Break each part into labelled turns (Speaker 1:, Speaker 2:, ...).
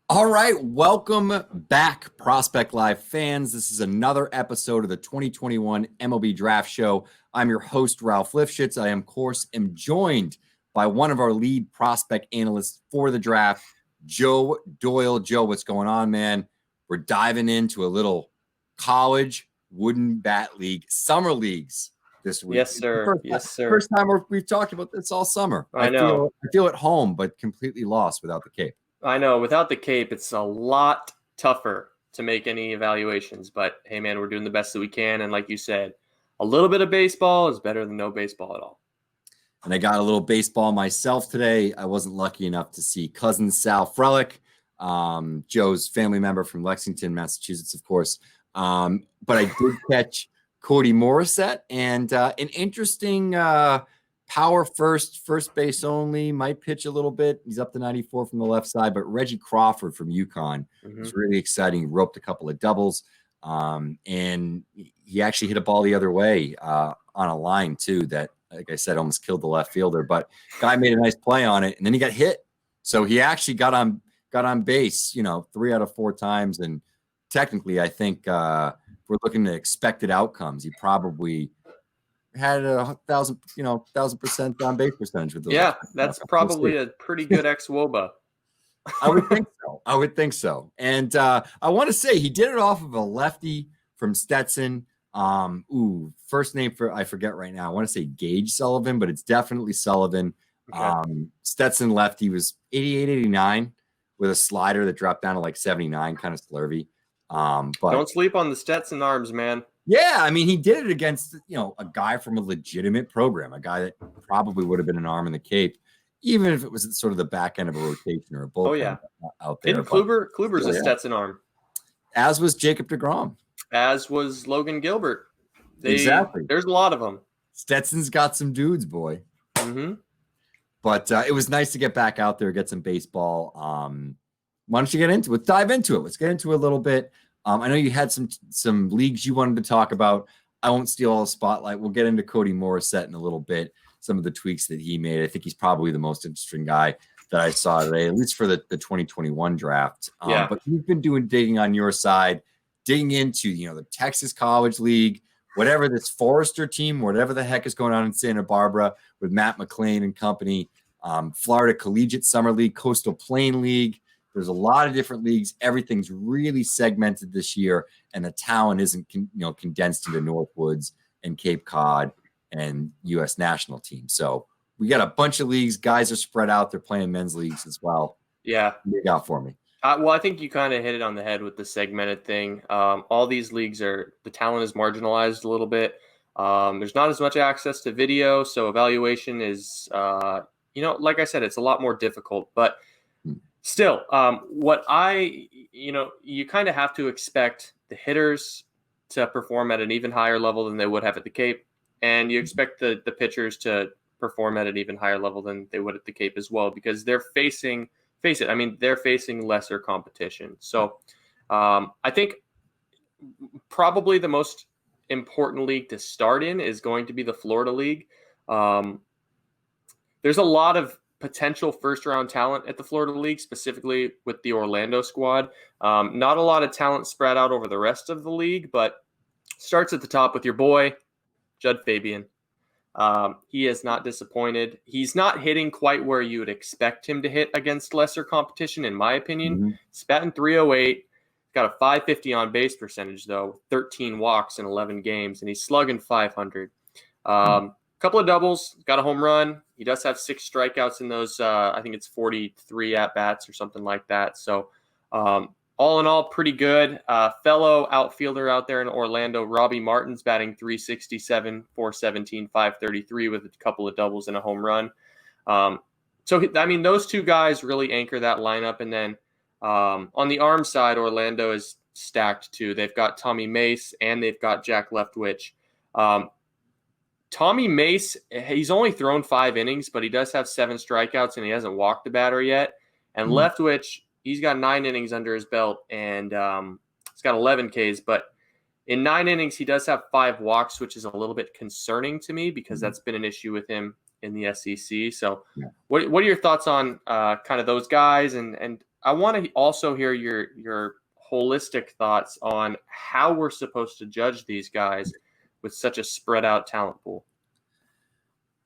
Speaker 1: All right, welcome back, Prospect Live fans. This is another episode of the 2021 MLB Draft Show. I'm your host, Ralph Lifshitz. I, of course, am joined by one of our lead prospect analysts for the draft, Joe Doyle. Joe, what's going on, man? We're diving into a little college wooden bat league, summer leagues this week.
Speaker 2: Yes, sir. Yes, sir.
Speaker 1: First time we've talked about this all summer.
Speaker 2: I know.
Speaker 1: I feel at home, but completely lost without the cape.
Speaker 2: I know. Without the cape, it's a lot tougher to make any evaluations. But hey, man, we're doing the best that we can. And like you said, a little bit of baseball is better than no baseball at all.
Speaker 1: And I got a little baseball myself today. I wasn't lucky enough to see cousin Sal Frelick, Joe's family member from Lexington, Massachusetts, of course. But I did catch Cody Morissette and an interesting power first base only, might pitch a little bit. He's up to 94 from the left side, but Reggie Crawford from UConn was really exciting. He roped a couple of doubles, and he actually hit a ball the other way on a line too that, like I said, almost killed the left fielder. But guy made a nice play on it, and then he got hit. So he actually got on base, 3 out of 4 times. And technically, I think if we're looking at expected outcomes, he probably had 1,000% on base percentage with those.
Speaker 2: Yeah, that's probably a pretty good ex-WOBA.
Speaker 1: I would think so. And I want to say he did it off of a lefty from Stetson. First name I forget right now. I want to say Gage Sullivan, but it's definitely Sullivan. Okay. Stetson lefty was 88, 89 with a slider that dropped down to like 79, kind of slurvy. But
Speaker 2: don't sleep on the Stetson arms, man.
Speaker 1: Yeah, I mean, he did it against, a guy from a legitimate program, a guy that probably would have been an arm in the cape, even if it was at sort of the back end of a rotation or a bullpen.
Speaker 2: Oh, yeah.
Speaker 1: Out there.
Speaker 2: And Kluber's a Stetson arm.
Speaker 1: As was Jacob deGrom.
Speaker 2: As was Logan Gilbert.
Speaker 1: Exactly.
Speaker 2: There's a lot of them.
Speaker 1: Stetson's got some dudes, boy.
Speaker 2: Mm-hmm.
Speaker 1: But it was nice to get back out there, get some baseball. Why don't you get into it? Dive into it. Let's get into it a little bit. I know you had some leagues you wanted to talk about. I won't steal all the spotlight. We'll get into Cody Morissette in a little bit, some of the tweaks that he made. I think he's probably the most interesting guy that I saw today, at least for the 2021 draft.
Speaker 2: Yeah.
Speaker 1: But you've been digging on your side, digging into, the Texas College League, whatever this Forrester team, whatever the heck is going on in Santa Barbara with Matt McClain and company, Florida Collegiate Summer League, Coastal Plain League. There's a lot of different leagues. Everything's really segmented this year, and the talent isn't, condensed into Northwoods and Cape Cod and U.S. national teams. So we got a bunch of leagues. Guys are spread out. They're playing men's leagues as well.
Speaker 2: Yeah.
Speaker 1: What do you got for me?
Speaker 2: Well, I think you kind of hit it on the head with the segmented thing. All these leagues the talent is marginalized a little bit. There's not as much access to video, so evaluation is, like I said, it's a lot more difficult. But still, you kind of have to expect the hitters to perform at an even higher level than they would have at the Cape, and you expect the pitchers to perform at an even higher level than they would at the Cape as well, because they're facing lesser competition. So I think probably the most important league to start in is going to be the Florida League. There's a lot of potential first-round talent at the Florida League, specifically with the Orlando squad. Not a lot of talent spread out over the rest of the league, but starts at the top with your boy, Judd Fabian. He has not disappointed. He's not hitting quite where you would expect him to hit against lesser competition, in my opinion.
Speaker 1: Mm-hmm.
Speaker 2: He's batting .308. Got a .550 on base percentage, though, 13 walks in 11 games, and he's slugging .500. Couple of doubles, got a home run. He does have 6 strikeouts in those, I think it's 43 at-bats or something like that. So all in all, pretty good. Fellow outfielder out there in Orlando, Robbie Martin's batting .367, .417, .533 with a couple of doubles and a home run. Those two guys really anchor that lineup. And then on the arm side, Orlando is stacked too. They've got Tommy Mace and they've got Jack Leftwich. Tommy Mace, he's only thrown 5 innings, but he does have 7 strikeouts and he hasn't walked the batter yet. And Leftwich, he's got 9 innings under his belt and he's got 11 Ks. But in 9 innings, he does have 5 walks, which is a little bit concerning to me because that's been an issue with him in the SEC. So what are your thoughts on kind of those guys? And I want to also hear your holistic thoughts on how we're supposed to judge these guys with such a spread out talent pool.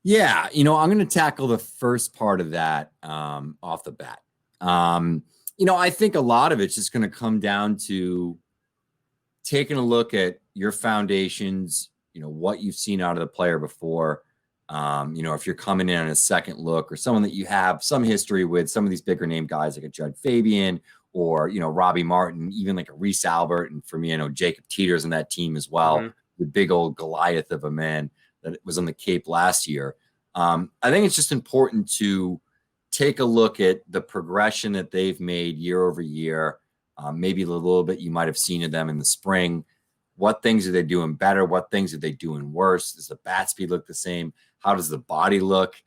Speaker 1: Yeah, I'm going to tackle the first part of that off the bat. I think a lot of it's just going to come down to taking a look at your foundations, what you've seen out of the player before. If you're coming in on a second look or someone that you have some history with, some of these bigger name guys like a Judd Fabian or, Robbie Martin, even like a Reese Albert. And for me, I know Jacob Teeter's on that team as well, the big old Goliath of a man that was on the Cape last year. I think it's just important to take a look at the progression that they've made year over year. Maybe a little bit you might have seen of them in the spring. What things are they doing better? What things are they doing worse? Does the bat speed look the same? How does the body look?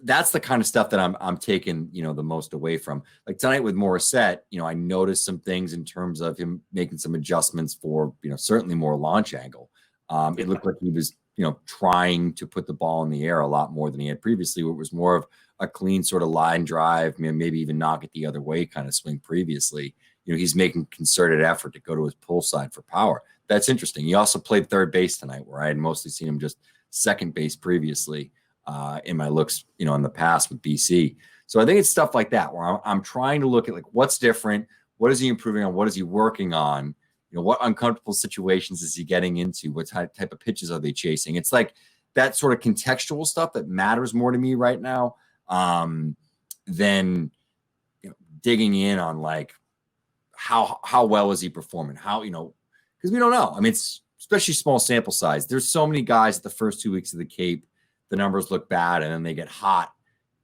Speaker 1: That's the kind of stuff that I'm taking, the most away from. Like tonight with Morissette, I noticed some things in terms of him making some adjustments for, certainly more launch angle. It looked like he was, trying to put the ball in the air a lot more than he had previously. It was more of a clean sort of line drive, maybe even knock it the other way kind of swing previously. He's making concerted effort to go to his pull side for power. That's interesting. He also played third base tonight, where I had mostly seen him just second base previously in my looks, in the past with BC. So I think it's stuff like that where I'm trying to look at like what's different, what is he improving on, what is he working on, what uncomfortable situations is he getting into, what type of pitches are they chasing. It's like that sort of contextual stuff that matters more to me right now than digging in on like how well is he performing, how because we don't know. I mean, it's especially small sample size. There's so many guys at the first 2 weeks of the Cape, the numbers look bad, and then they get hot,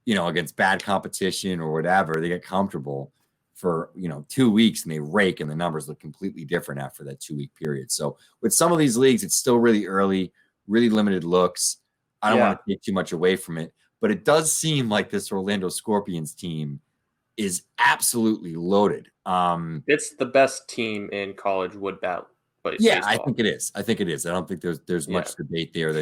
Speaker 1: against bad competition or whatever. They get comfortable for 2 weeks and they rake, and the numbers look completely different after that 2 week period. So with some of these leagues, it's still really early, really limited looks. I don't want to take too much away from it, but it does seem like this Orlando Scorpions team is absolutely loaded.
Speaker 2: It's the best team in college wood bat.
Speaker 1: Yeah, baseball. I think it is. I don't think there's much debate there.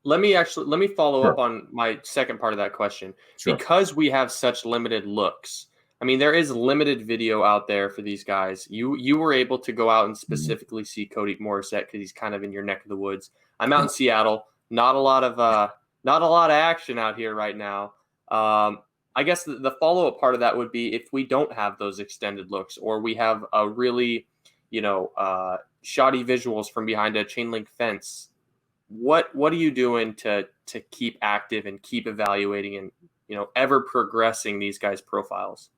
Speaker 2: Let me follow up on my second part of that question. Sure. Because we have such limited looks. I mean, there is limited video out there for these guys. You were able to go out and specifically see Cody Morissette because he's kind of in your neck of the woods. I'm out in Seattle. Not a lot of action out here right now. I guess the follow-up part of that would be if we don't have those extended looks or we have a really, shoddy visuals from behind a chain link fence. What are you doing to keep active and keep evaluating and, ever progressing these guys' profiles?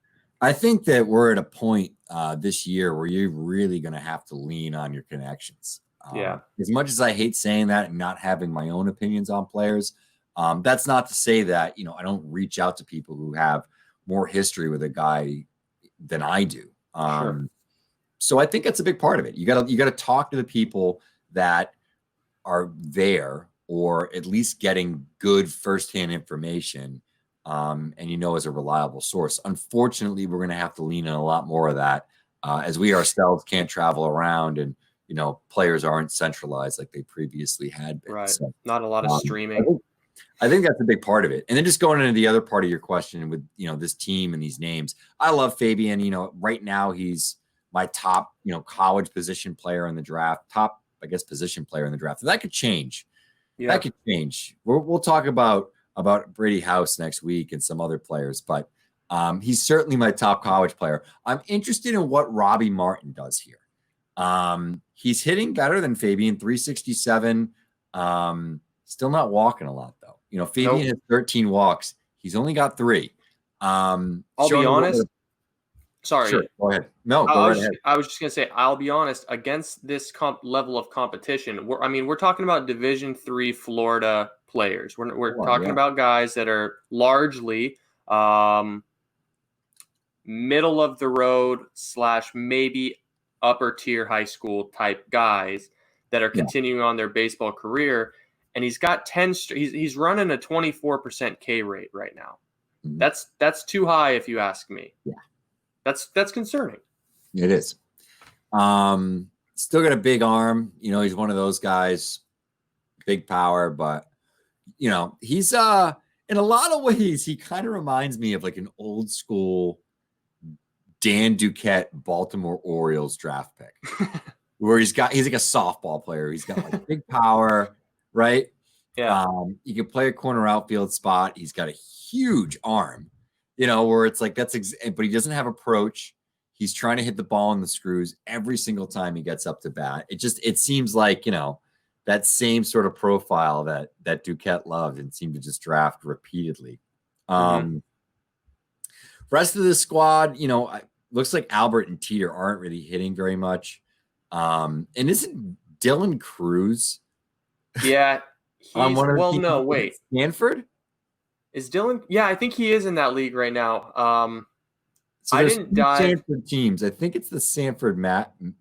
Speaker 1: I think that we're at a point this year where you're really going to have to lean on your connections. As much as I hate saying that and not having my own opinions on players, that's not to say that, I don't reach out to people who have more history with a guy than I do. So I think that's a big part of it. You got to talk to the people that are there or at least getting good firsthand information and as a reliable source. Unfortunately, we're going to have to lean on a lot more of that as we ourselves can't travel around and players aren't centralized like they previously had been.
Speaker 2: Right. So, not a lot of streaming.
Speaker 1: I think that's a big part of it. And then just going into the other part of your question with this team and these names. I love Fabian. Right now he's my top college position player in the draft. Top, I guess, position player in the draft. And that could change. Yeah. That could change. We'll talk about Brady House next week and some other players, but he's certainly my top college player. I'm interested in what Robbie Martin does here. He's hitting better than Fabian, 367. Still not walking a lot though. Fabian has 13 walks. He's only got 3.
Speaker 2: I'll be honest. Sorry.
Speaker 1: Sure, go ahead. No, go right ahead.
Speaker 2: I was just going to say, I'll be honest, against this level of competition, we're talking about Division III Florida players. We're talking about guys that are largely middle of the road / maybe upper tier high school type guys that are continuing on their baseball career. And he's got 10. He's running a 24% K rate right now. Mm-hmm. That's too high, if you ask me.
Speaker 1: Yeah,
Speaker 2: that's concerning.
Speaker 1: It is. Still got a big arm. He's one of those guys, big power, but he's in a lot of ways, he kind of reminds me of like an old school Dan Duquette Baltimore Orioles draft pick, where he's like a softball player. He's got like big power, right?
Speaker 2: Yeah.
Speaker 1: He can play a corner outfield spot. He's got a huge arm, where it's like but he doesn't have approach. He's trying to hit the ball in the screws every single time he gets up to bat. It seems like, that same sort of profile that Duquette loved and seemed to just draft repeatedly. Rest of the squad, looks like Albert and Teeter aren't really hitting very much. And isn't Dylan Cruz?
Speaker 2: Yeah.
Speaker 1: No,
Speaker 2: wait.
Speaker 1: Stanford?
Speaker 2: Is Dylan? Yeah, I think he is in that league right now.
Speaker 1: So I didn't dive. Sanford teams. I think it's the Sanford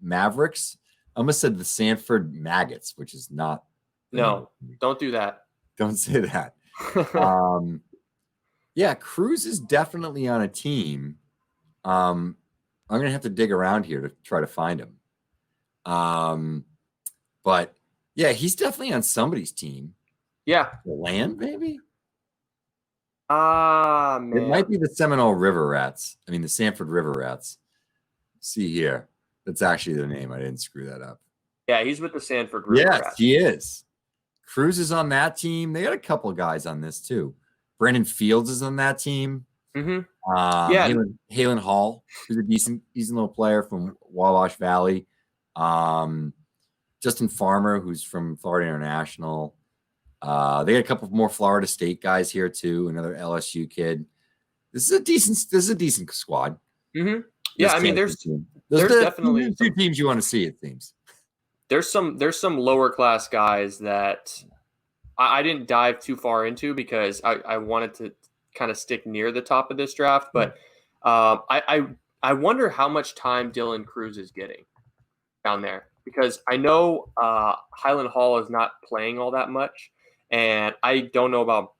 Speaker 1: Mavericks. I almost said the Sanford Maggots, which is not.
Speaker 2: No, don't do that.
Speaker 1: Don't say that. Yeah, Cruz is definitely on a team. I'm gonna have to dig around here to try to find him. But yeah, he's definitely on somebody's team.
Speaker 2: Yeah,
Speaker 1: the Land maybe.
Speaker 2: Man.
Speaker 1: It might be the Seminole River Rats. I mean, the Sanford River Rats. See here. That's actually their name. I didn't screw that up.
Speaker 2: Yeah, he's with the Sanford River Rats.
Speaker 1: Yes, he is. Cruz is on that team. They got a couple of guys on this too. Brandon Fields is on that team.
Speaker 2: Yeah.
Speaker 1: Halen Hall, who's a decent little player from Wabash Valley. Justin Farmer, who's from Florida International. They got a couple more Florida State guys here too. Another LSU kid. This is a decent squad.
Speaker 2: Yeah, I mean, there's definitely
Speaker 1: two teams you want to see. It seems
Speaker 2: there's some lower class guys that I didn't dive too far into because I wanted to kind of stick near the top of this draft. But I wonder how much time Dylan Cruz is getting down there, because I know Highland Hall is not playing all that much. And I don't know about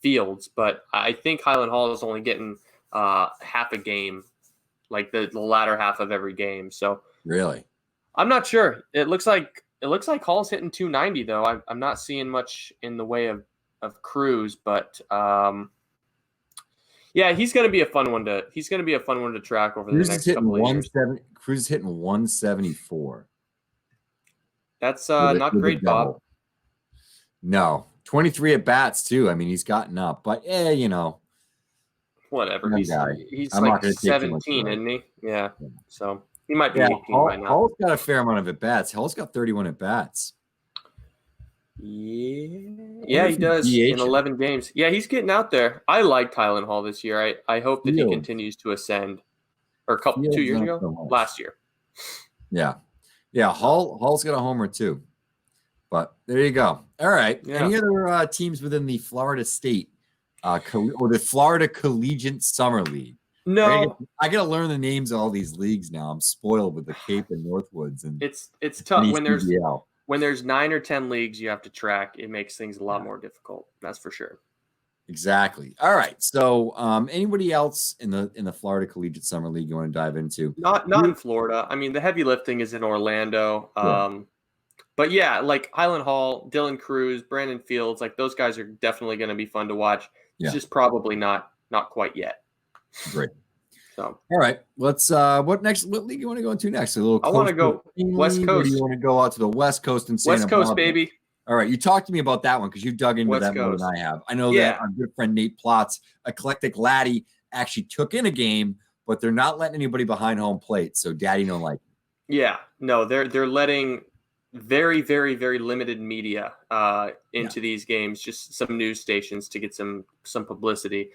Speaker 2: Fields, but I think Highland Hall is only getting half a game, like the latter half of every game. So
Speaker 1: really,
Speaker 2: I'm not sure. It looks like Hall's hitting 290 though. I'm not seeing much in the way of Cruz, but yeah, he's going to be a fun one to track over the next couple of years.
Speaker 1: Cruz is hitting 174.
Speaker 2: That's not great, Bob.
Speaker 1: No, 23 at bats too. I mean, he's gotten up, but
Speaker 2: whatever. He's like 17, isn't he? Yeah. So he might be 18 by now.
Speaker 1: Hall's got a fair amount of at bats. Hall's got 31 at bats.
Speaker 2: Yeah, he does in 11 games. Yeah, he's getting out there. I liked Highland Hall this year. I hope that he continues to ascend. Or 2 years ago? So last year.
Speaker 1: Yeah. Hall's got a homer too. But there you go. All right. Yeah. Any other teams within the Florida State or the Florida Collegiate Summer League?
Speaker 2: No.
Speaker 1: I got to learn the names of all these leagues now. I'm spoiled with the Cape and Northwoods. And
Speaker 2: it's tough when there's 9 or 10 leagues you have to track. It makes things a lot more difficult. That's for sure.
Speaker 1: Exactly. All right. So anybody else in the Florida Collegiate Summer League you want to dive into?
Speaker 2: Not in Florida. I mean, the heavy lifting is in Orlando. But yeah, like Highland Hall, Dylan Cruz, Brandon Fields, like those guys are definitely going to be fun to watch. It's just probably not quite yet.
Speaker 1: Great.
Speaker 2: So
Speaker 1: all right, let's what league you want to go into next? I
Speaker 2: want to go West Coast.
Speaker 1: Or do you want to go out to the West Coast and
Speaker 2: West Coast, baby?
Speaker 1: All right, you talked to me about that one because you dug into that more than I have. I know that our good friend Nate Plotz, Eclectic Laddie, actually took in a game, but they're not letting anybody behind home plate. So Daddy don't like it.
Speaker 2: Yeah, no, they're letting very, very, very limited media into these games, just some news stations to get some publicity.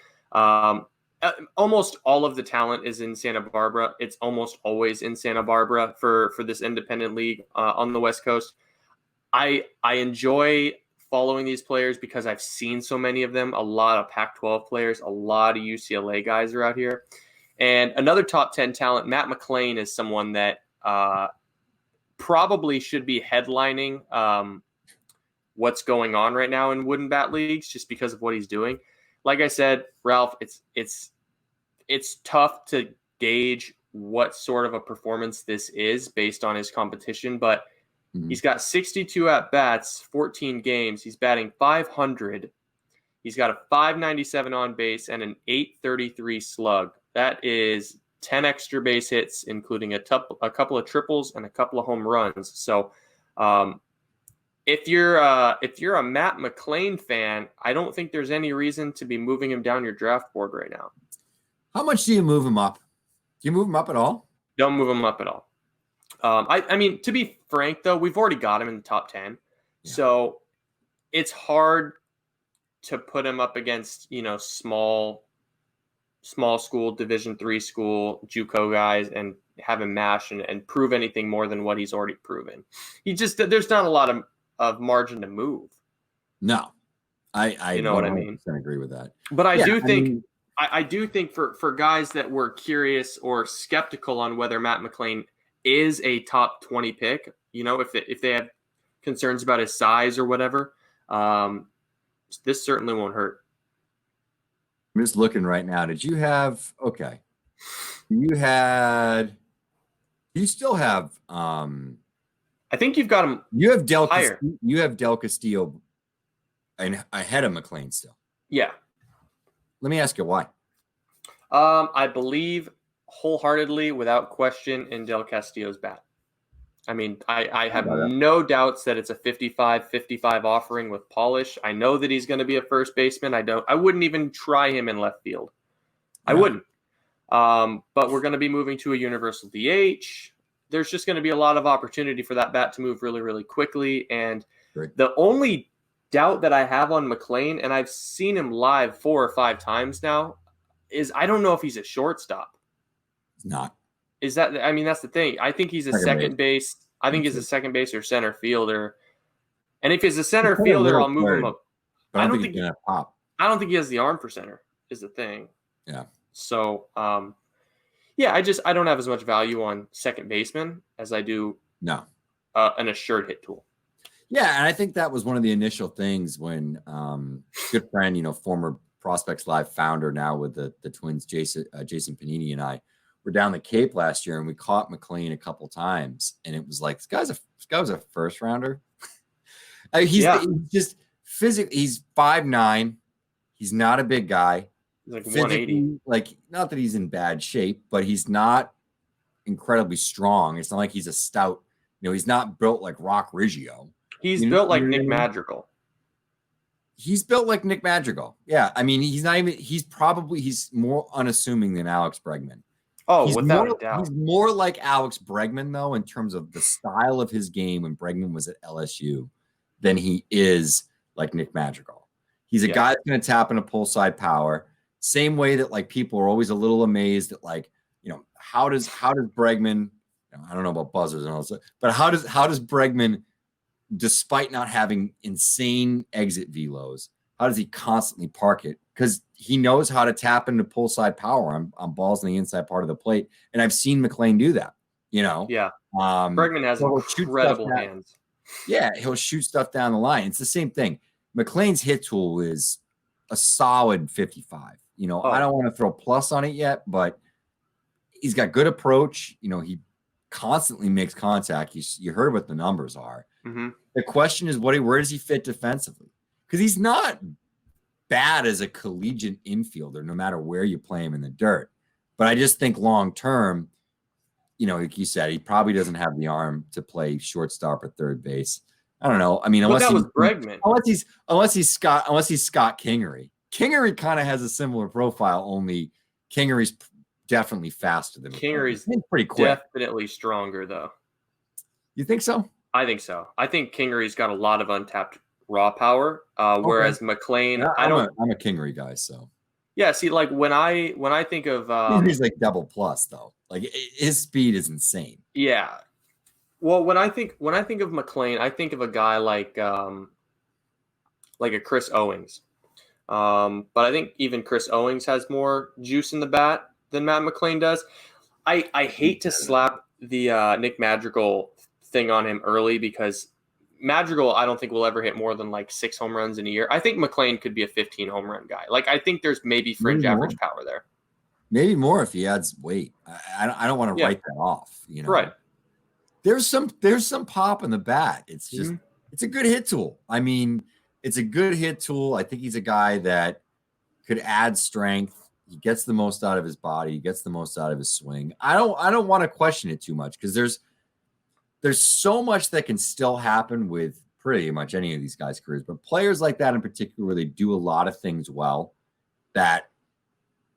Speaker 2: Almost all of the talent is in Santa Barbara. It's almost always in Santa Barbara for this independent league on the West Coast. I enjoy following these players because I've seen so many of them. A lot of Pac-12 players, a lot of UCLA guys are out here. And another top 10 talent, Matt McClain, is someone that probably should be headlining what's going on right now in wooden bat leagues just because of what he's doing. Like I said, Ralph, it's tough to gauge what sort of a performance this is based on his competition, but He's got 62 at-bats, 14 games. He's batting .500. He's got a .597 on base and an .833 slug. That is 10 extra base hits, including a couple of triples and a couple of home runs. So if you're a Matt McLain fan, I don't think there's any reason to be moving him down your draft board right now.
Speaker 1: How much do you move him up? Do you move him up at all?
Speaker 2: Don't move him up at all. I mean, to be frank, though, we've already got him in the top 10. Yeah. So it's hard to put him up against, small school, Division III school, JUCO guys and have him mash and prove anything more than what he's already proven. There's not a lot of margin to move.
Speaker 1: No, I
Speaker 2: you know what I mean?
Speaker 1: I agree with that.
Speaker 2: But I do think for guys that were curious or skeptical on whether Matt McLain is a top 20 pick, if they had concerns about his size or whatever, this certainly won't hurt.
Speaker 1: I'm just looking right now. Do you still have
Speaker 2: I think you've got him.
Speaker 1: You have Del Castillo and ahead of McLain still.
Speaker 2: Yeah.
Speaker 1: Let me ask you why.
Speaker 2: I believe wholeheartedly, without question, in Del Castillo's bat. I mean, I have no doubts that it's a 55-55 offering with polish. I know that he's going to be a first baseman. I wouldn't even try him in left field. Yeah. I wouldn't. But we're going to be moving to a universal DH. There's just going to be a lot of opportunity for that bat to move really, really quickly. And the only doubt that I have on McLain, and I've seen him live 4 or 5 times now, is I don't know if he's a shortstop.
Speaker 1: He's not.
Speaker 2: That's the thing. I think he's a second base. I think he's a second base or center fielder. And if he's a center fielder, I'll move him up.
Speaker 1: But I don't think he's going to pop.
Speaker 2: I don't think he has the arm for center is the thing.
Speaker 1: Yeah.
Speaker 2: So, I don't have as much value on second baseman as I do an assured hit tool.
Speaker 1: Yeah, and I think that was one of the initial things when good friend, former Prospects Live founder now with the Twins, Jason Panini and I were down the Cape last year and we caught McLain a couple times and it was like, this guy was a first rounder. He's just physically, he's 5'9". He's not a big guy.
Speaker 2: He's like 180.
Speaker 1: Not that he's in bad shape, but he's not incredibly strong. It's not like he's a stout, he's not built like Rock Riggio.
Speaker 2: He's built like Nick Madrigal.
Speaker 1: He's built like Nick Madrigal. Yeah. I mean, he's more unassuming than Alex Bregman.
Speaker 2: Oh, without a doubt.
Speaker 1: He's more like Alex Bregman, though, in terms of the style of his game when Bregman was at LSU than he is like Nick Madrigal. He's a guy that's going to tap into pull side power. Same way that people are always a little amazed at how does Bregman, I don't know about buzzers and all that, but how does Bregman, despite not having insane exit velos, how does he constantly park it? Because he knows how to tap into pull side power on balls in the inside part of the plate. And I've seen McLain do that,
Speaker 2: Yeah. Bregman has incredible hands.
Speaker 1: Yeah, he'll shoot stuff down the line. It's the same thing. McLain's hit tool is a solid 55. I don't want to throw plus on it yet, but he's got good approach. He constantly makes contact. You heard what the numbers are.
Speaker 2: Mm-hmm.
Speaker 1: The question is, where does he fit defensively? Because he's not bad as a collegiate infielder, no matter where you play him in the dirt. But I just think long term, like you said, he probably doesn't have the arm to play shortstop or third base. I don't know. I mean, unless he's Scott Kingery. Kingery kind of has a similar profile, only Kingery's definitely faster than
Speaker 2: Kingery's
Speaker 1: pretty quick.
Speaker 2: Definitely stronger, though.
Speaker 1: You think so?
Speaker 2: I think so. I think Kingery's got a lot of untapped raw power, whereas McLain,
Speaker 1: yeah, I'm a Kingery guy, so.
Speaker 2: Yeah, see, when I think of
Speaker 1: he's like double plus though. His speed is insane.
Speaker 2: Yeah. Well, when I think of McLain, I think of a guy like a Chris Owings. But I think even Chris Owings has more juice in the bat than Matt McLain does. I hate to slap the Nick Madrigal thing on him early because Madrigal, I don't think will ever hit more than 6 home runs in a year. I think McLain could be a 15 home run guy. I think there's maybe fringe average power there. Maybe
Speaker 1: more if he adds weight. I don't want to write that off.
Speaker 2: Right.
Speaker 1: there's some pop in the bat. It's just it's a good hit tool. I mean, it's a good hit tool. I think he's a guy that could add strength. He gets the most out of his body. He gets the most out of his swing. I don't want to question it too much because there's so much that can still happen with pretty much any of these guys' careers. But players like that in particular, where they do a lot of things well, that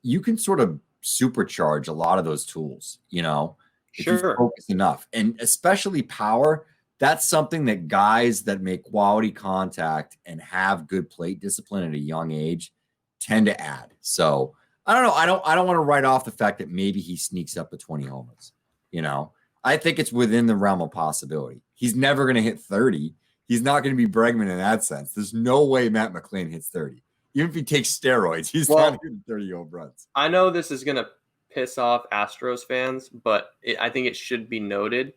Speaker 1: you can sort of supercharge a lot of those tools, you know, if you focus enough. And especially power, that's something that guys that make quality contact and have good plate discipline at a young age tend to add. So I don't know. I don't want to write off the fact that maybe he sneaks up to 20 homers. You know, I think it's within the realm of possibility. He's never going to hit 30. He's not going to be Bregman in that sense. There's no way Matt McLain hits 30. Even if he takes steroids, he's not hitting 30 home runs.
Speaker 2: I know this is going to piss off Astros fans, but I think it should be noted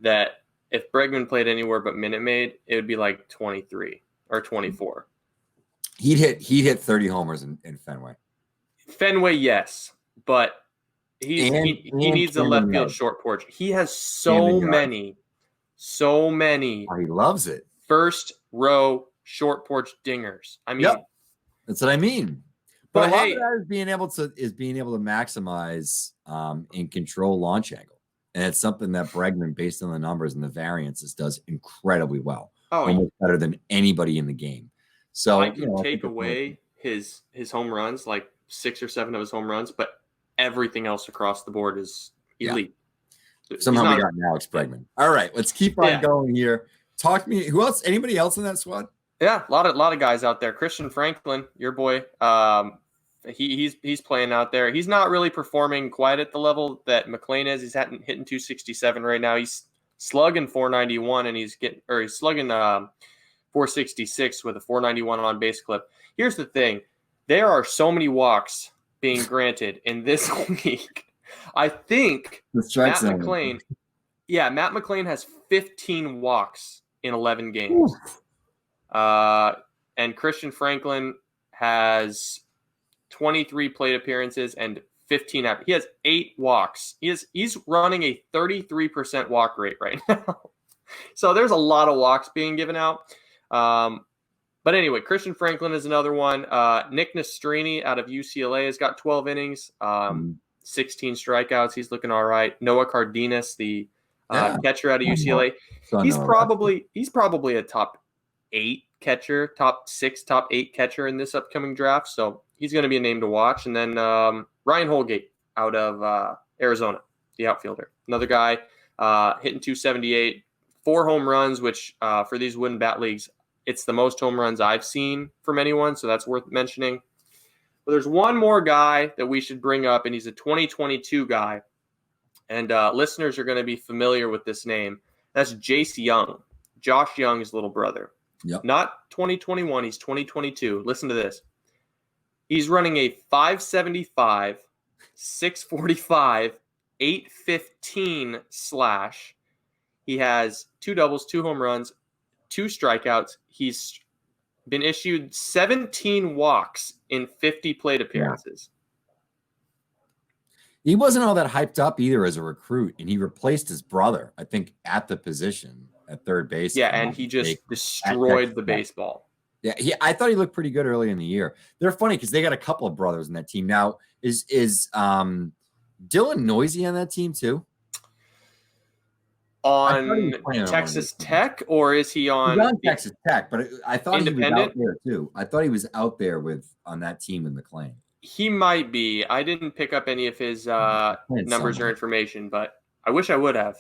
Speaker 2: that if Bregman played anywhere but Minute Maid, it would be like 23 or 24.
Speaker 1: He'd hit 30 homers in Fenway.
Speaker 2: Fenway, yes, but he needs a left field short porch. He has so many.
Speaker 1: Oh, he loves it.
Speaker 2: First row short porch dingers. I mean,
Speaker 1: that's what I mean. But a lot of that is being able to maximize and control launch angle, and it's something that Bregman, based on the numbers and the variances, does incredibly well. Almost better than anybody in the game. So
Speaker 2: I can take away his home runs, like 6 or 7 of his home runs, but everything else across the board is elite.
Speaker 1: Somehow we got Alex Bregman. All right, let's keep on going here. Talk to me. Who else? Anybody else in that squad?
Speaker 2: Yeah, a lot of guys out there. Christian Franklin, your boy. He's playing out there. He's not really performing quite at the level that McLain is. He's hitting 267 right now. He's slugging 491, and he's slugging 466 with a 491 on base clip. Here's the thing: there are so many walks being granted in this league. I think Matt McLain has 15 walks in 11 games. And Christian Franklin has 23 plate appearances and 15. He has 8 walks. He's running a 33% walk rate right now. So there's a lot of walks being given out. But anyway, Christian Franklin is another one. Nick Nastrini out of UCLA has got 12 innings, 16 strikeouts. He's looking all right. Noah Cardenas, the catcher out of UCLA, he's probably a top 8 catcher, top 6, top 8 catcher in this upcoming draft. So he's going to be a name to watch. And then Ryan Holgate out of Arizona, the outfielder, another guy hitting 278, 4 home runs, which for these wooden bat leagues, it's the most home runs I've seen from anyone. So that's worth mentioning. But there's one more guy that we should bring up, and he's a 2022 guy. And listeners are going to be familiar with this name. That's Jace Young, Josh Young's little brother.
Speaker 1: Yep.
Speaker 2: Not 2021, he's 2022. Listen to this. He's running a 575, 645, 815 slash. He has 2 doubles, 2 home runs, 2 strikeouts. He's been issued 17 walks in 50 plate appearances.
Speaker 1: He wasn't all that hyped up either as a recruit, and he replaced his brother, I think, at the position at third base.
Speaker 2: Yeah, and he just destroyed the baseball.
Speaker 1: Yeah, I thought he looked pretty good early in the year. They're funny because they got a couple of brothers in that team. Now, is Dylan Noisy on that team too?
Speaker 2: On Texas Tech, or is he on?
Speaker 1: He's on Texas Tech, but I thought he was out there too. I thought he was out there on that team with McLain.
Speaker 2: He might be. I didn't pick up any of his numbers or information, but I wish I would have.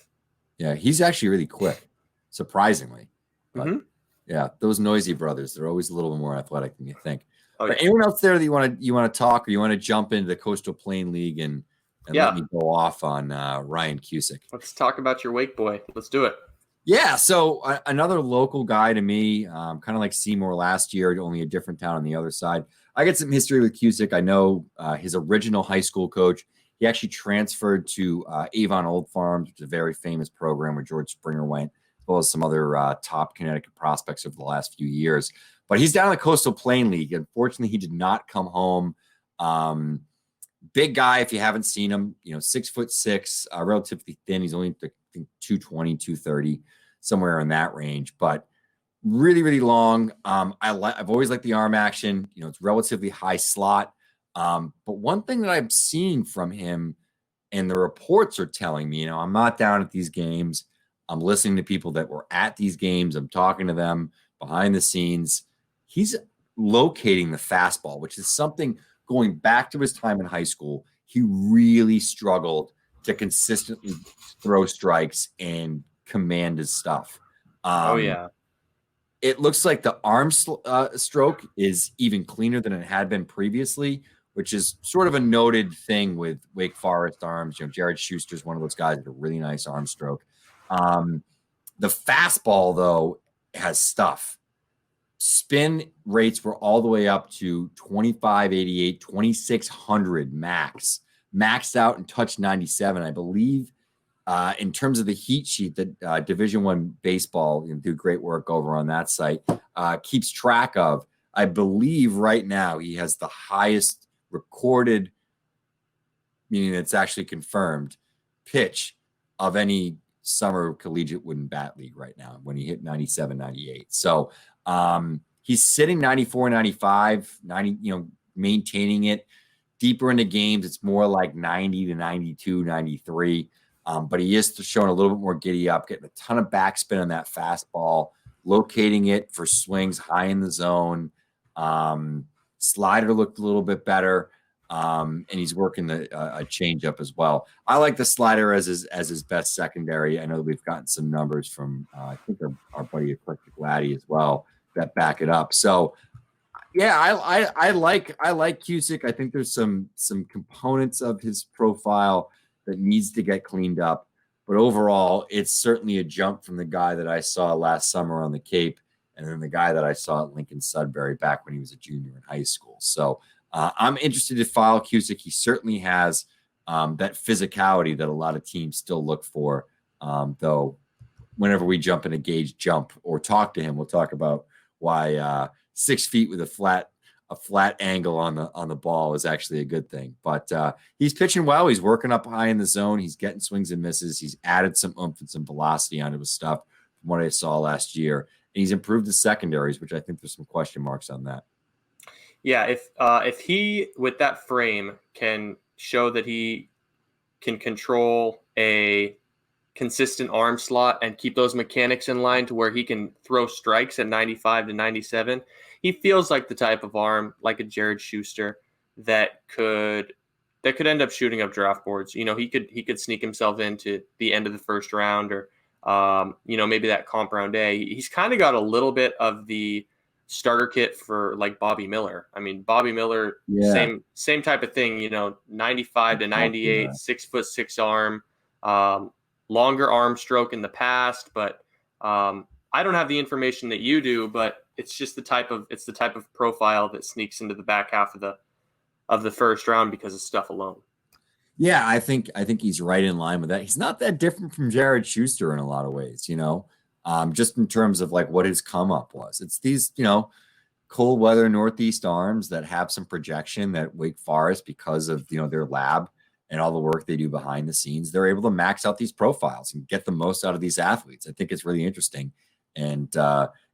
Speaker 1: Yeah, he's actually really quick, surprisingly. But yeah, those Noisy brothers, they're always a little bit more athletic than you think. But anyone else there that you want to talk, or you want to jump into the Coastal Plain League and let me go off on Ryan Cusick?
Speaker 2: Let's talk about your Wake boy. Let's do it.
Speaker 1: Yeah, so another local guy to me, kind of like Seymour last year, only a different town on the other side. I get some history with Cusick. I know his original high school coach. He actually transferred to Avon Old Farms, which is a very famous program where George Springer went, as well as some other top Connecticut prospects over the last few years. But he's down in the Coastal Plain League. Unfortunately, he did not come home Big guy, if you haven't seen him, 6'6", relatively thin. He's only, I think, 220, 230, somewhere in that range, but really, really long. I've always liked the arm action. It's relatively high slot. But one thing that I'm seeing from him, and the reports are telling me, I'm not down at these games. I'm listening to people that were at these games. I'm talking to them behind the scenes. He's locating the fastball, which is something going back to his time in high school. He really struggled to consistently throw strikes and command his stuff.
Speaker 2: Oh yeah.
Speaker 1: It looks like the arm stroke is even cleaner than it had been previously, which is sort of a noted thing with Wake Forest arms. Jared Schuster's one of those guys with a really nice arm stroke. The fastball, though, has stuff. Spin rates were all the way up to 2588, 2600 max. Maxed out and touched 97. I believe in terms of the heat sheet that Division I baseball do great work over on that site, keeps track of. I believe right now he has the highest recorded, meaning it's actually confirmed, pitch of any summer collegiate wooden bat league right now when he hit 97, 98. So he's sitting 94, 95, 90, maintaining it. Deeper into games, it's more like 90 to 92, 93. But he is showing a little bit more giddy up, getting a ton of backspin on that fastball, locating it for swings high in the zone. Slider looked a little bit better, and he's working a changeup as well. I like the slider as his best secondary. I know that we've gotten some numbers from I think our buddy Eclectic Laddie as well that back it up. So yeah, I like Cusick. I think there's some components of his profile that needs to get cleaned up. But overall, it's certainly a jump from the guy that I saw last summer on the Cape and then the guy that I saw at Lincoln Sudbury back when he was a junior in high school. So I'm interested to follow Cusick. He certainly has that physicality that a lot of teams still look for, though whenever we jump in a gauge jump or talk to him, we'll talk about why 6 feet with a flat angle on the ball is actually a good thing. But he's pitching well. He's working up high in the zone. He's getting swings and misses. He's added some oomph and some velocity onto his stuff from what I saw last year. And he's improved his secondaries, which I think there's some question marks on that.
Speaker 2: Yeah, if he, with that frame, can show that he can control a consistent arm slot and keep those mechanics in line to where he can throw strikes at 95 to 97, he feels like the type of arm, like a Jared Schuster, that could end up shooting up draft boards. He could sneak himself into the end of the first round, or maybe that comp round A. He's kind of got a little bit of the starter kit for like Bobby Miller. I mean, Bobby Miller, same type of thing. 95 to 98, 6'6" arm, longer arm stroke in the past, but I don't have the information that you do, but it's just the type of profile that sneaks into the back half of the first round because of stuff alone.
Speaker 1: Yeah, I think he's right in line with that. He's not that different from Jared Schuster in a lot of ways, just in terms of like what his come up was. It's these, cold weather Northeast arms that have some projection that Wake Forest, because of, their lab and all the work they do behind the scenes, they're able to max out these profiles and get the most out of these athletes. I think it's really interesting. And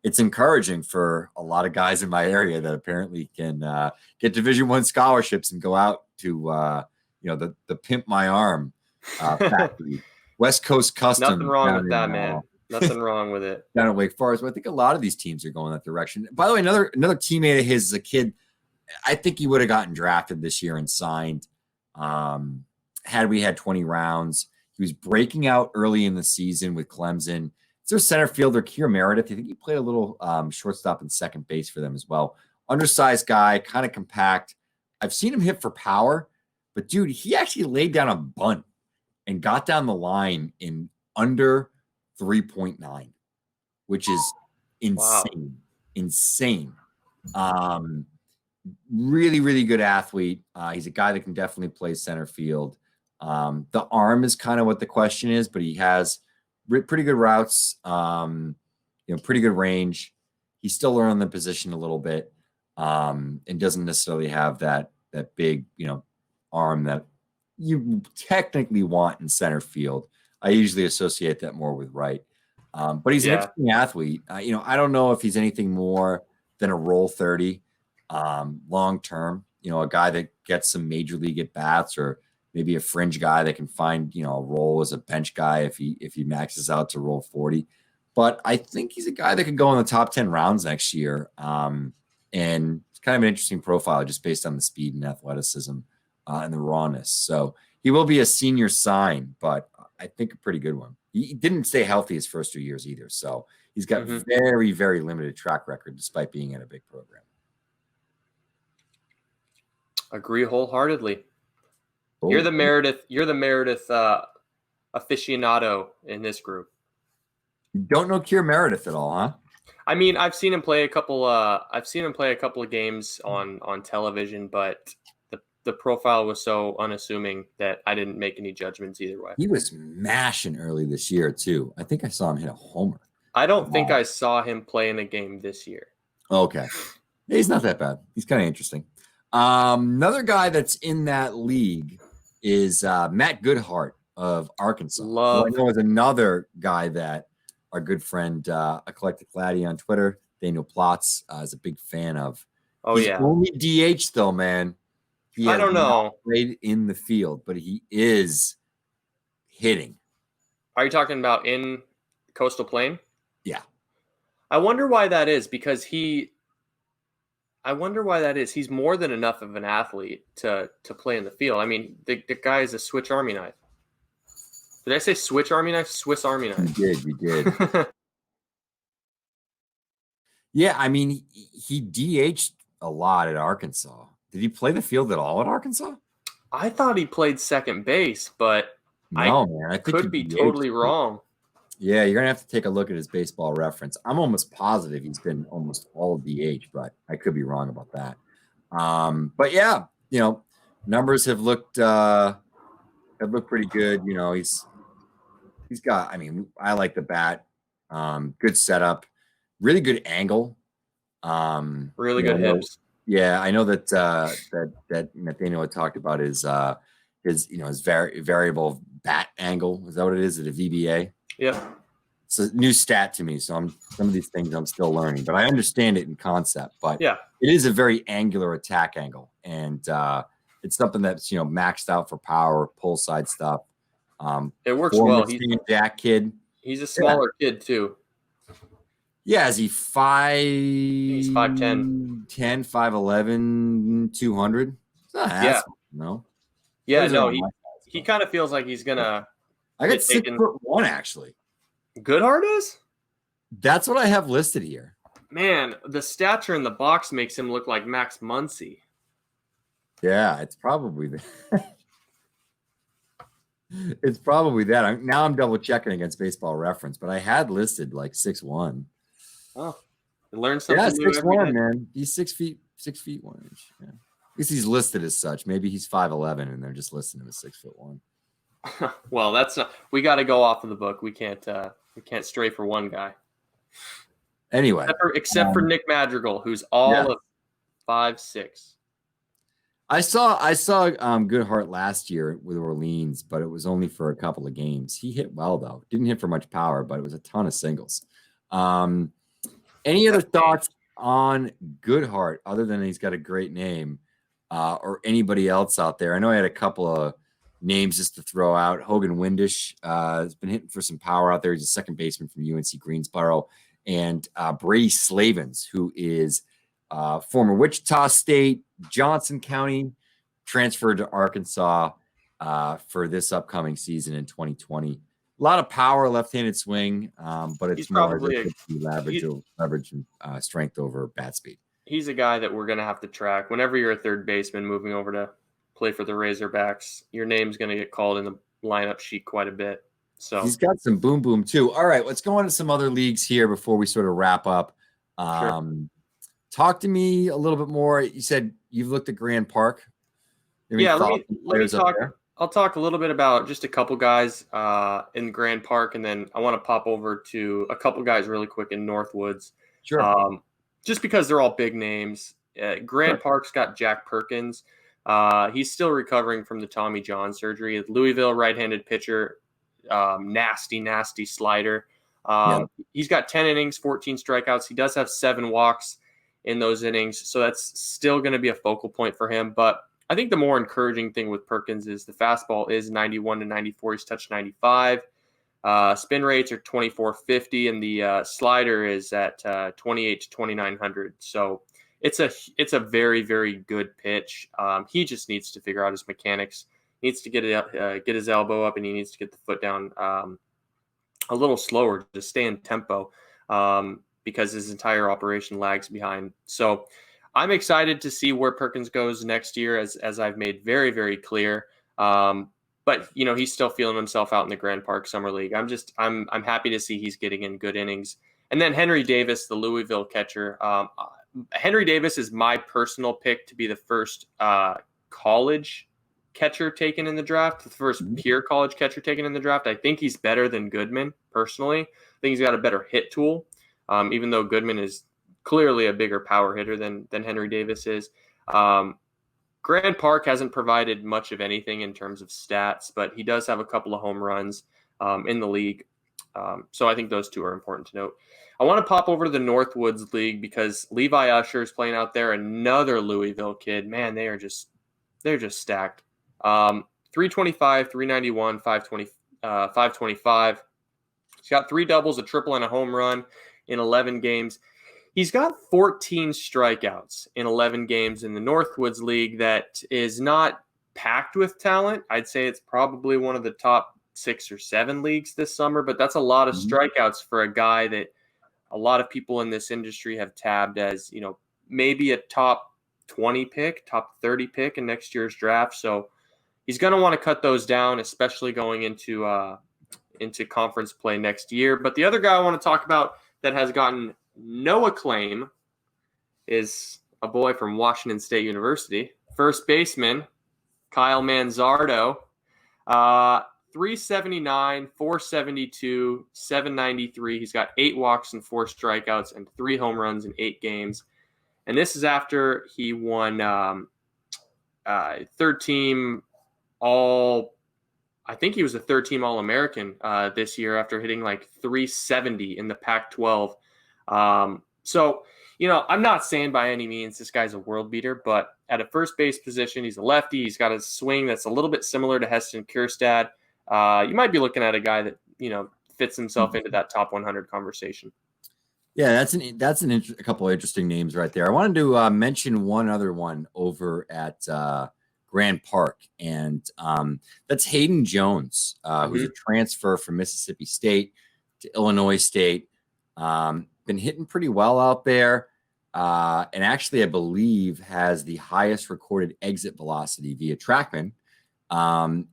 Speaker 1: it's encouraging for a lot of guys in my area that apparently can get Division I scholarships and go out to, the Pimp My Arm factory. West Coast Custom.
Speaker 2: Nothing wrong with that, man. Nothing wrong with it.
Speaker 1: Down at Wake Forest. But I think a lot of these teams are going that direction. By the way, another teammate of his is a kid. I think he would have gotten drafted this year and signed had we had 20 rounds. He was breaking out early in the season with Clemson. It's their center fielder, Kier Meredith. I think he played a little shortstop and second base for them as well. Undersized guy, kind of compact. I've seen him hit for power, but dude, he actually laid down a bunt and got down the line in under 3.9, which is insane. Wow. Insane. Really, really good athlete. He's a guy that can definitely play center field. The arm is kind of what the question is, but he has pretty good routes, pretty good range. He's still learning the position a little bit, and doesn't necessarily have that big, arm that you technically want in center field. I usually associate that more with right. But he's an interesting athlete. I don't know if he's anything more than a roll 30 long term. A guy that gets some major league at bats, or maybe a fringe guy that can find a role as a bench guy if he maxes out to roll 40. But I think he's a guy that could go in the top 10 rounds next year. And it's kind of an interesting profile just based on the speed and athleticism and the rawness. So he will be a senior sign, but I think a pretty good one. He didn't stay healthy his first 2 years either. So he's got very, very limited track record despite being in a big program.
Speaker 2: Agree wholeheartedly. You're the Meredith aficionado in this group.
Speaker 1: You don't know Kier Meredith at all, huh?
Speaker 2: I mean, I've seen him play a couple of games on television, but the profile was so unassuming that I didn't make any judgments either way.
Speaker 1: He was mashing early this year too. I think I saw him hit a homer.
Speaker 2: I don't think I saw him play in a game this year.
Speaker 1: Okay. He's not that bad. He's kind of interesting. Another guy that's in that league is Matt Goodhart of Arkansas. I know is another guy that our good friend, Eclectic Laddie on Twitter, Daniel Plotz, is a big fan of. He's only DH though, man.
Speaker 2: I don't know.
Speaker 1: Played in the field, but he is hitting.
Speaker 2: Are you talking about in Coastal Plain?
Speaker 1: Yeah.
Speaker 2: I wonder why that is, because he's more than enough of an athlete to play in the field. I mean, the guy is a Swiss Army knife. Did I say Swiss Army knife? Swiss Army knife.
Speaker 1: You did. Yeah, I mean, he DH'd a lot at Arkansas. Did he play the field at all at Arkansas?
Speaker 2: I thought he played second base, but
Speaker 1: I
Speaker 2: could be totally wrong.
Speaker 1: Yeah, you're going to have to take a look at his baseball reference. I'm almost positive he's been almost all DH, but I could be wrong about that. But yeah, numbers have looked pretty good. He's got, I like the bat. Good setup, really good angle.
Speaker 2: Really good hips.
Speaker 1: Yeah, I know that that Nathaniel had talked about his variable bat angle. Is that what it is? At a VBA?
Speaker 2: Yeah.
Speaker 1: It's a new stat to me, so some of these things I'm still learning, but I understand it in concept. But
Speaker 2: yeah,
Speaker 1: it is a very angular attack angle, and it's something that's maxed out for power, pull side stuff.
Speaker 2: It works well.
Speaker 1: He's a Jack kid.
Speaker 2: He's a smaller kid too.
Speaker 1: Yeah, is he 5?
Speaker 2: He's 5'10",
Speaker 1: 5'11", 200.
Speaker 2: Yeah.
Speaker 1: No.
Speaker 2: Yeah, no. He kind of feels like he's gonna.
Speaker 1: I got 6'1" actually.
Speaker 2: Goodhart is?
Speaker 1: That's what I have listed here.
Speaker 2: Man, the stature in the box makes him look like Max Muncy.
Speaker 1: Yeah, it's probably that. It's probably that. Now I'm double checking against Baseball Reference, but I had listed like 6'1".
Speaker 2: Oh, you learn something.
Speaker 1: Yeah, 6'1", man. He's 6 feet 1 inch. Yeah. At least he's listed as such. Maybe he's 5'11", and they're just listing him as 6'1".
Speaker 2: Well, that's not. We got to go off of the book. We can't stray for one guy.
Speaker 1: Anyway,
Speaker 2: except for Nick Madrigal, who's all of 5'6".
Speaker 1: I saw Goodhart last year with Orleans, but it was only for a couple of games. He hit well though. Didn't hit for much power, but it was a ton of singles. Any other thoughts on Goodhart other than he's got a great name, or anybody else out there? I know I had a couple of names just to throw out. Hogan Windish has been hitting for some power out there. He's a second baseman from UNC Greensboro. And Brady Slavens, who is former Wichita State, Johnson County, transferred to Arkansas for this upcoming season in 2020. A lot of power, left-handed swing, but it's more leverage and strength over bat speed.
Speaker 2: He's a guy that we're going to have to track. Whenever you're a third baseman moving over to play for the Razorbacks, your name's going to get called in the lineup sheet quite a bit. So
Speaker 1: he's got some boom boom too. All right, let's go on to some other leagues here before we sort of wrap up.
Speaker 2: Sure.
Speaker 1: Talk to me a little bit more. You said you've looked at Grand Park.
Speaker 2: Yeah, let me talk. I'll talk a little bit about just a couple guys in Grand Park, and then I want to pop over to a couple guys really quick in Northwoods.
Speaker 1: Sure.
Speaker 2: Just because they're all big names. Grand Park's got Jack Perkins, He's still recovering from the Tommy John surgery. Louisville right-handed pitcher, nasty slider.
Speaker 1: Yeah.
Speaker 2: He's got 10 innings, 14 strikeouts. He does have 7 walks in those innings, so that's still going to be a focal point for him. But I think the more encouraging thing with Perkins is the fastball is 91 to 94. He's touched 95. Spin rates are 2450, and the slider is at 28 to 2900. So it's a very, very good pitch. He just needs to figure out his mechanics. He needs to get his elbow up, and he needs to get the foot down a little slower to stay in tempo, because his entire operation lags behind. So I'm excited to see where Perkins goes next year, as I've made very, very clear. But he's still feeling himself out in the Grand Park Summer League. I'm happy to see he's getting in good innings. And then Henry Davis, the Louisville catcher. Henry Davis is my personal pick to be the first college catcher taken in the draft, the first pure college catcher taken in the draft. I think he's better than Goodman, personally. I think he's got a better hit tool, even though Goodman is clearly a bigger power hitter than Henry Davis is. Grand Park hasn't provided much of anything in terms of stats, but he does have a couple of home runs in the league. So I think those two are important to note. I want to pop over to the Northwoods League because Levi Usher is playing out there, another Louisville kid. Man, they're just stacked. 325, 391, 520, 525. He's got 3 doubles, a triple, and a home run in 11 games. He's got 14 strikeouts in 11 games in the Northwoods League. That is not packed with talent. I'd say it's probably one of the top 6 or 7 leagues this summer, but that's a lot of strikeouts for a guy that a lot of people in this industry have tabbed as, maybe a top 20 pick, top 30 pick in next year's draft. So he's going to want to cut those down, especially going into conference play next year. But the other guy I want to talk about that has gotten no acclaim is a boy from Washington State University, first baseman Kyle Manzardo. 379, 472, 793. He's got 8 walks and 4 strikeouts and 3 home runs in 8 games. And this is after he won third team all. I think he was a third team All-American this year after hitting like 370 in the Pac-12. So, I'm not saying by any means this guy's a world beater, but at a first base position, he's a lefty. He's got a swing that's a little bit similar to Heston Kjerstad. You might be looking at a guy that, fits himself into that top 100 conversation.
Speaker 1: Yeah, that's a couple of interesting names right there. I wanted to mention one other one over at Grand Park, and that's Hayden Jones, who's a transfer from Mississippi State to Illinois State. Been hitting pretty well out there, and actually I believe has the highest recorded exit velocity via TrackMan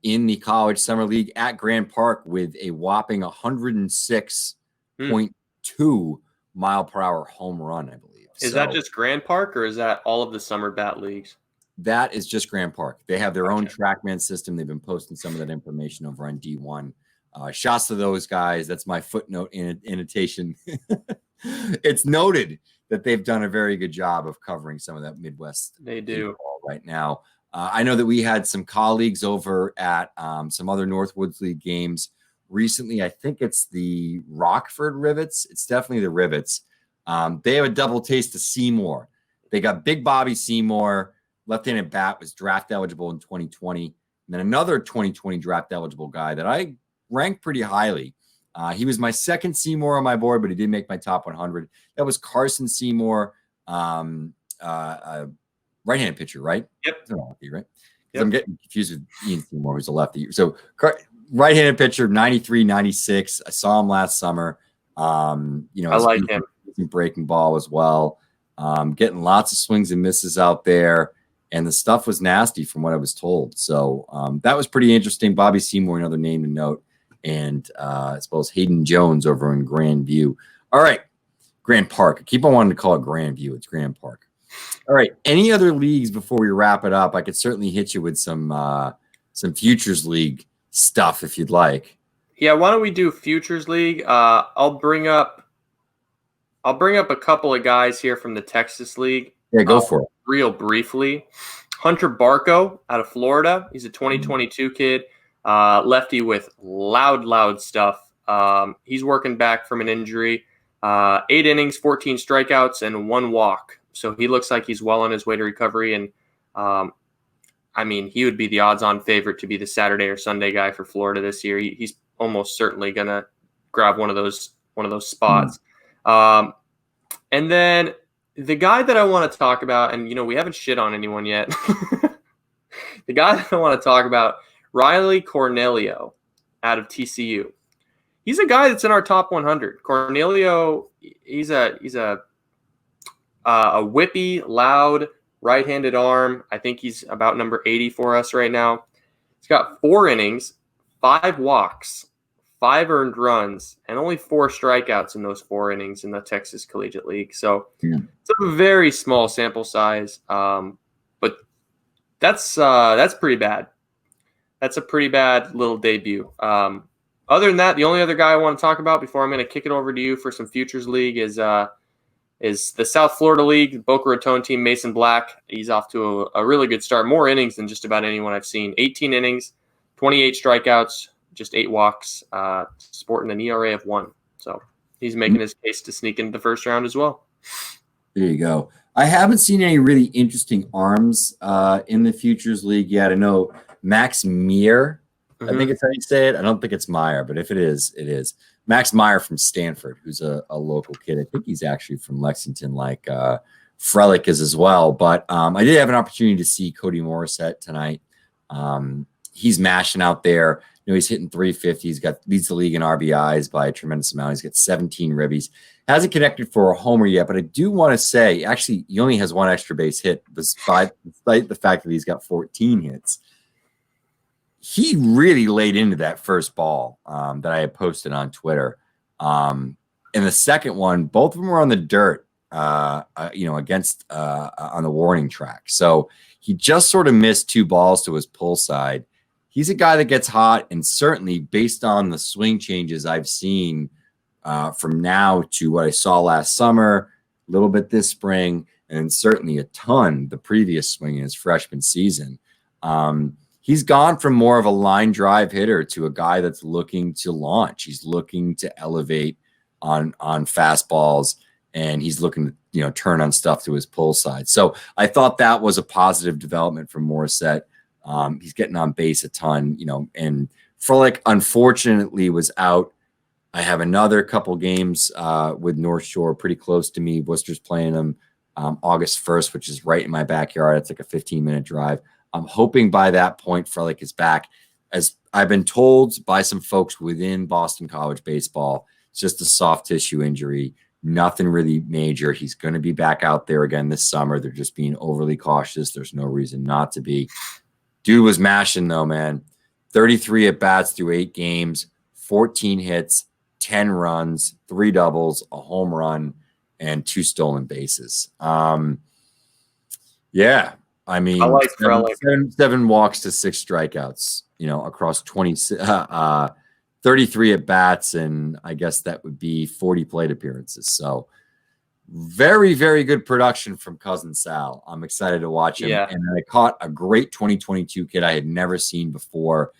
Speaker 1: in the College Summer League at Grand Park with a whopping 106.2 mile per hour home run, I believe.
Speaker 2: Is that just Grand Park, or is that all of the summer bat leagues?
Speaker 1: That is just Grand Park. They have their own TrackMan system. They've been posting some of that information over on D1. Shouts to those guys. That's my footnote annotation. It's noted that they've done a very good job of covering some of that Midwest.
Speaker 2: They do
Speaker 1: right now. I know that we had some colleagues over at some other Northwoods League games recently. I think it's the Rockford Rivets. It's definitely the Rivets. They have a double taste of Seymour. They got Big Bobby Seymour, left-handed bat, was draft eligible in 2020. And then another 2020 draft eligible guy that I ranked pretty highly. He was my second Seymour on my board, but he did make my top 100. That was Carson Seymour, right-handed pitcher, right?
Speaker 2: Yep.
Speaker 1: Lefty, right? Yep. I'm getting confused with Ian Seymour, who's a lefty. So right-handed pitcher, 93, 96. I saw him last summer. I like him. Breaking ball as well. Getting lots of swings and misses out there. And the stuff was nasty from what I was told. So that was pretty interesting. Bobby Seymour, another name to note. And I suppose Hayden Jones over in Grand View. All right. Grand Park. I keep on wanting to call it Grand View. It's Grand Park. All right. Any other leagues before we wrap it up? I could certainly hit you with some Futures League stuff if you'd like.
Speaker 2: Yeah, why don't we do Futures League? I'll bring up a couple of guys here from the Texas League.
Speaker 1: Yeah, go for it.
Speaker 2: Real briefly. Hunter Barco out of Florida. He's a 2022 kid, lefty with loud stuff. He's working back from an injury. 8 innings, 14 strikeouts, and 1 walk. So he looks like he's well on his way to recovery. And I mean, he would be the odds-on favorite to be the Saturday or Sunday guy for Florida this year. He's almost certainly gonna grab one of those spots. And then the guy that I want to talk about, and we haven't shit on anyone yet. The guy that I want to talk about, Riley Cornelio, out of TCU. He's a guy that's in our top 100. Cornelio, he's a whippy, loud, right-handed arm. I think he's about number 80 for us right now. He's got 4 innings, 5 walks, 5 earned runs, and only 4 strikeouts in those 4 innings in the Texas Collegiate League. So it's a very small sample size, but that's pretty bad. That's a pretty bad little debut. Other than that, the only other guy I want to talk about before I'm going to kick it over to you for some Futures League is the South Florida League, Boca Raton team, Mason Black. He's off to a really good start. More innings than just about anyone I've seen. 18 innings, 28 strikeouts, just 8 walks, sporting an ERA of 1. So he's making his case to sneak into the first round as well.
Speaker 1: There you go. I haven't seen any really interesting arms in the Futures League yet. I know Max Meyer, I think it's how you say it. I don't think it's Meyer, but if it is, it is. Max Meyer from Stanford, who's a local kid. I think he's actually from Lexington, like Frelick is as well. But I did have an opportunity to see Cody Morissette tonight. He's mashing out there. He's hitting 350. Leads the league in RBIs by a tremendous amount. He's got 17 ribbies. Hasn't connected for a homer yet, but I do want to say, actually, he only has 1 extra base hit, despite the fact that he's got 14 hits. He really laid into that first ball that I had posted on Twitter. And the second one, both of them were on the dirt, against on the warning track. So he just sort of missed 2 balls to his pull side. He's a guy that gets hot, and certainly based on the swing changes I've seen from now to what I saw last summer, a little bit this spring, and certainly a ton the previous swing in his freshman season. He's gone from more of a line drive hitter to a guy that's looking to launch. He's looking to elevate on fastballs, and he's looking to turn on stuff to his pull side. So I thought that was a positive development from Morissette. He's getting on base a ton, and Frelick unfortunately was out. I have another couple games with North Shore pretty close to me. Worcester's playing them August 1st, which is right in my backyard. It's like a 15-minute drive. I'm hoping by that point Frelick is back. As I've been told by some folks within Boston College baseball, it's just a soft tissue injury, nothing really major. He's going to be back out there again this summer. They're just being overly cautious. There's no reason not to be. Dude was mashing though, man. 33 at-bats through 8 games, 14 hits, 10 runs, 3 doubles, a home run, and 2 stolen bases. Yeah. I mean,
Speaker 2: I like
Speaker 1: seven walks to 6 strikeouts, across 33 at bats. And I guess that would be 40 plate appearances. So very, very good production from Cousin Sal. I'm excited to watch him. Yeah. And I caught a great 2022 kid I had never seen before.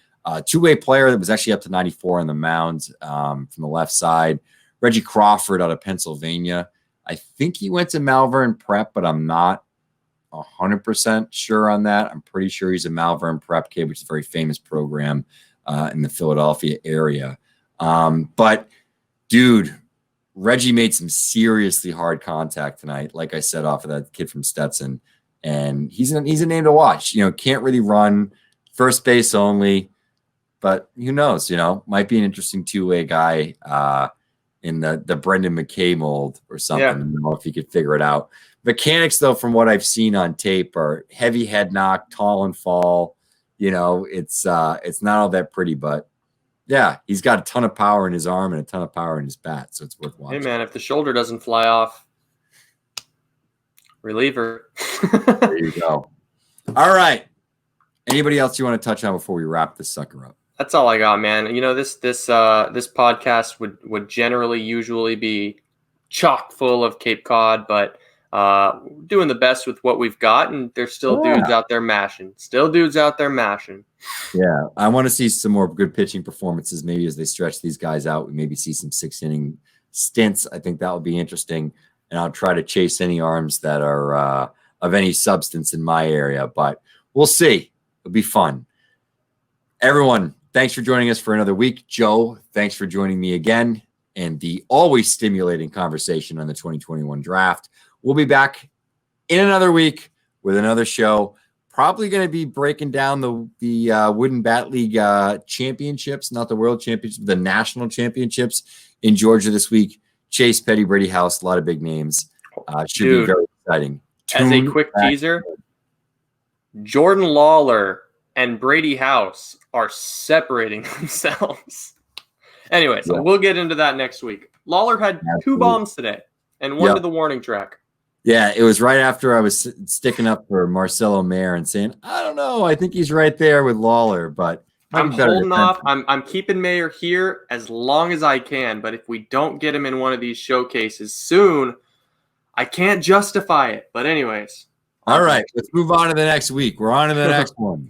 Speaker 1: Two-way player that was actually up to 94 on the mound from the left side. Reggie Crawford out of Pennsylvania. I think he went to Malvern Prep, but I'm not 100% sure on that. I'm pretty sure he's a Malvern Prep kid, which is a very famous program in the Philadelphia area. But dude, Reggie made some seriously hard contact tonight. Like I said, off of that kid from Stetson, and he's a name to watch. Can't really run, first base only, but who knows? Might be an interesting two-way guy in the Brendan McKay mold or something. Yeah. I don't know if he could figure it out. Mechanics, though, from what I've seen on tape, are heavy head knock, tall and fall. It's not all that pretty, but yeah, he's got a ton of power in his arm and a ton of power in his bat, so it's worth watching.
Speaker 2: Hey, man, if the shoulder doesn't fly off, reliever.
Speaker 1: There you go. All right. Anybody else you want to touch on before we wrap this sucker up?
Speaker 2: That's all I got, man. This podcast would generally usually be chock full of Cape Cod, but doing the best with what we've got, and there's still dudes out there mashing.
Speaker 1: Yeah, I want to see some more good pitching performances. Maybe as they stretch these guys out, we maybe see some 6-inning stints. I think that would be interesting, and I'll try to chase any arms that are of any substance in my area. But we'll see. It'll be fun. Everyone, thanks for joining us for another week. Joe, thanks for joining me again and the always stimulating conversation on the 2021 draft. We'll be back in another week with another show. Probably going to be breaking down the Wooden Bat League championships, not the World Championships, the national championships in Georgia this week. Chase Petty, Brady House, a lot of big names. Should be very exciting.
Speaker 2: As a quick teaser, Jordan Lawler and Brady House are separating themselves. Anyway, so we'll get into that next week. Lawler had 2 bombs today and one to the warning track.
Speaker 1: Yeah, it was right after I was sticking up for Marcelo Mayer and saying, I don't know, I think he's right there with Lawler, but
Speaker 2: I'm holding off. I'm keeping Mayer here as long as I can, but if we don't get him in one of these showcases soon, I can't justify it. But anyways.
Speaker 1: All right, let's move on to the next week. We're on to the next one.